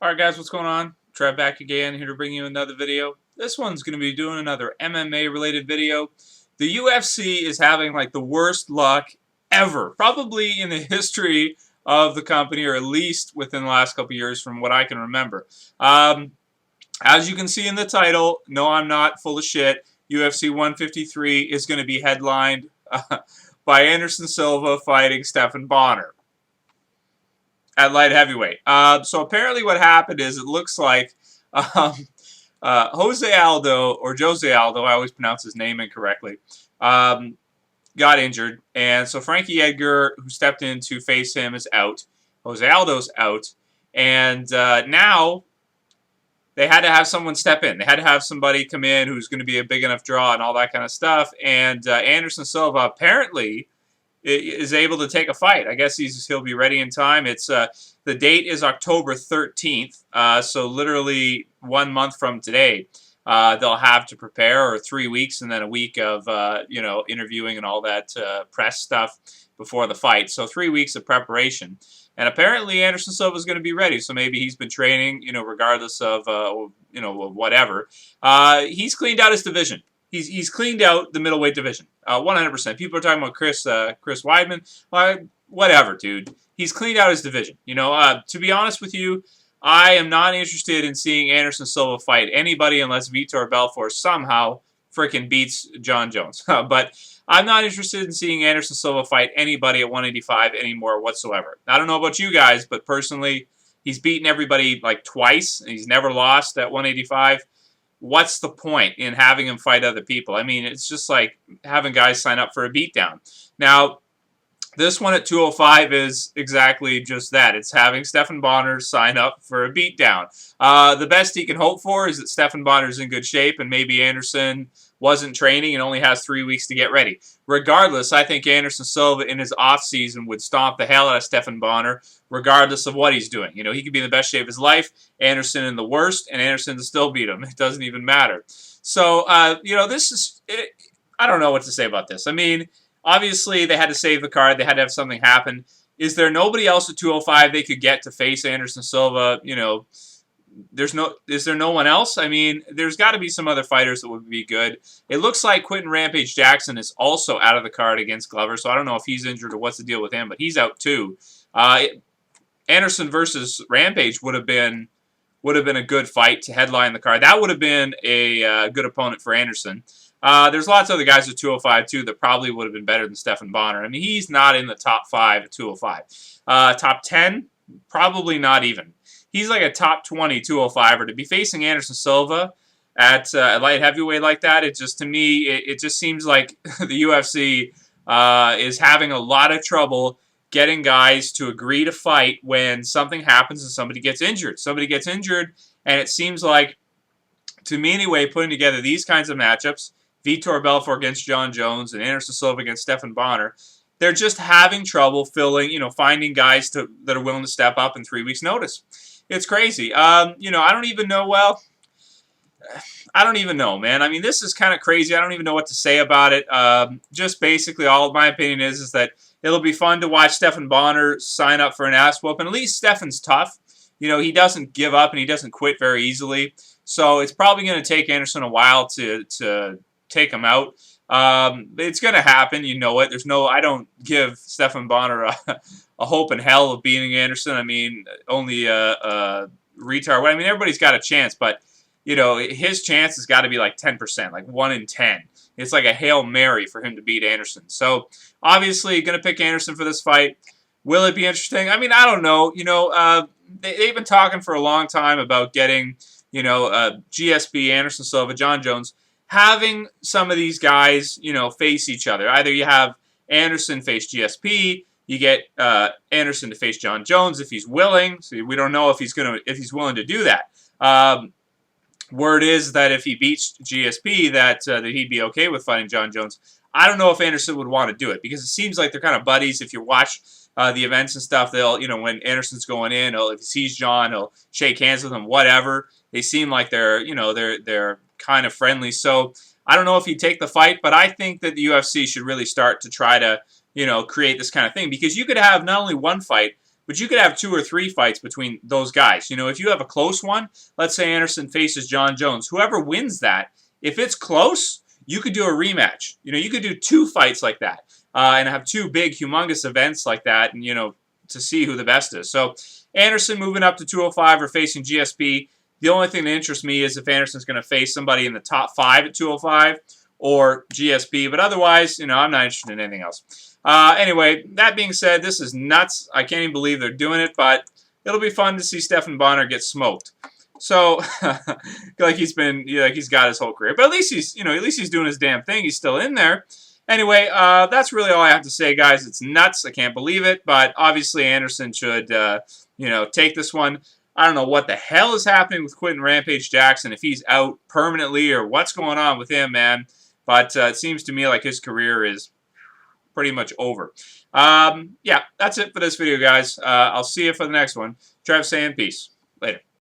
Alright guys, what's going on? Trev back again, here to bring you another video. This one's going to be doing another MMA related video. The UFC is having like the worst luck ever, probably in the history of the company, or at least within the last couple years from what I can remember. As you can see in the title, no, I'm not full of shit. UFC 153 is going to be headlined by Henderson Silva fighting Stephan Bonnar at light heavyweight. So apparently what happened is it looks like Jose Aldo, or Jose Aldo, I always pronounce his name incorrectly, got injured. And so Frankie Edgar, who stepped in to face him, is out. Jose Aldo's out. And now they had to have someone step in. They had to have somebody come in who's going to be a big enough draw and all that kind of stuff. And Henderson Silva apparently is able to take a fight. I guess he'll be ready in time. It's the date is October 13th, so literally 1 month from today. They'll have to prepare, or 3 weeks, and then a week of interviewing and all that press stuff before the fight. So 3 weeks of preparation. And apparently Henderson Silva is going to be ready. So maybe he's been training, regardless of whatever. He's cleaned out his division. He's cleaned out the middleweight division, 100%. People are talking about Chris Weidman. Whatever, dude. He's cleaned out his division. To be honest with you, I am not interested in seeing Henderson Silva fight anybody unless Vitor Belfort somehow freaking beats Jon Jones. But I'm not interested in seeing Henderson Silva fight anybody at 185 anymore whatsoever. I don't know about you guys, but personally, he's beaten everybody like twice. He's never lost at 185. What's the point in having him fight other people? I mean, it's just like having guys sign up for a beatdown. Now, this one at 205 is exactly just that. It's having Stephan Bonnar sign up for a beatdown. The best he can hope for is that Stephan Bonnar is in good shape, and maybe Henderson wasn't training and only has 3 weeks to get ready. Regardless, I think Henderson Silva in his offseason would stomp the hell out of Stephan Bonnar, regardless of what he's doing. He could be in the best shape of his life, Henderson in the worst, and Henderson to still beat him. It doesn't even matter. So, this is... I don't know what to say about this. I mean, obviously, they had to save the card. They had to have something happen. Is there nobody else at 205 they could get to face Henderson Silva? Is there no one else? I mean, there's got to be some other fighters that would be good. It looks like Quinton Rampage Jackson is also out of the card against Glover, so I don't know if he's injured or what's the deal with him, but he's out too. Anderson versus Rampage would have been a good fight to headline the card. That would have been a good opponent for Anderson. There's lots of other guys at 205 too that probably would have been better than Stephan Bonnar. I mean, he's not in the top 5 at 205. Top 10? Probably not even. He's like a top 20 205er. To be facing Henderson Silva at light heavyweight like that, it just, to me, it just seems like the UFC is having a lot of trouble getting guys to agree to fight when something happens and somebody gets injured. Somebody gets injured, and it seems like, to me anyway, putting together these kinds of matchups, Vitor Belfort against Jon Jones and Henderson Silva against Stephan Bonnar, they're just having trouble finding guys that are willing to step up in 3 weeks' notice. It's crazy. I don't even know, I don't even know, man. I mean, this is kind of crazy. I don't even know what to say about it. Just basically, all of my opinion is that it'll be fun to watch Stephan Bonnar sign up for an ass whooping. At least Stephan's tough. He doesn't give up and he doesn't quit very easily. So it's probably going to take Henderson a while to take him out. It's going to happen. You know it. I don't give Stephan Bonnar a hope in hell of beating Anderson. I mean, only a retard. I mean, everybody's got a chance, but his chance has got to be like 10%, like 1 in 10. It's like a Hail Mary for him to beat Anderson. So obviously, going to pick Anderson for this fight. Will it be interesting? I mean, I don't know. They've been talking for a long time about getting, GSP, Anderson Silva, Jon Jones, having some of these guys, face each other. Either you have Anderson face GSP, you get Anderson to face Jon Jones if he's willing. So we don't know if he's willing to do that. Word is that if he beats GSP, that he'd be okay with fighting Jon Jones. I don't know if Anderson would want to do it because it seems like they're kind of buddies. If you watch the events and stuff, they'll, when Anderson's going in, if he sees Jon, he'll shake hands with him. Whatever. They seem like they're kind of friendly. So I don't know if he'd take the fight, but I think that the UFC should really start to try to, create this kind of thing, because you could have not only one fight, but you could have 2 or 3 fights between those guys. You know, if you have a close one, let's say Anderson faces Jon Jones. Whoever wins that, if it's close, you could do a rematch. You know, you could do 2 fights like that and have 2 big, humongous events like that, and, you know, to see who the best is. So Anderson moving up to 205 or facing GSP. The only thing that interests me is if Anderson's going to face somebody in the top 5 at 205 or GSP. But otherwise, you know, I'm not interested in anything else. Anyway, that being said, this is nuts. I can't even believe they're doing it, but it'll be fun to see Stephan Bonnar get smoked. So, like he's got his whole career. But at least he's doing his damn thing. He's still in there. Anyway, that's really all I have to say, guys. It's nuts. I can't believe it. But obviously, Anderson should, take this one. I don't know what the hell is happening with Quinton Rampage Jackson, if he's out permanently or what's going on with him, man. But it seems to me like his career is pretty much over. Yeah, that's it for this video, guys. I'll see you for the next one. Trev saying peace.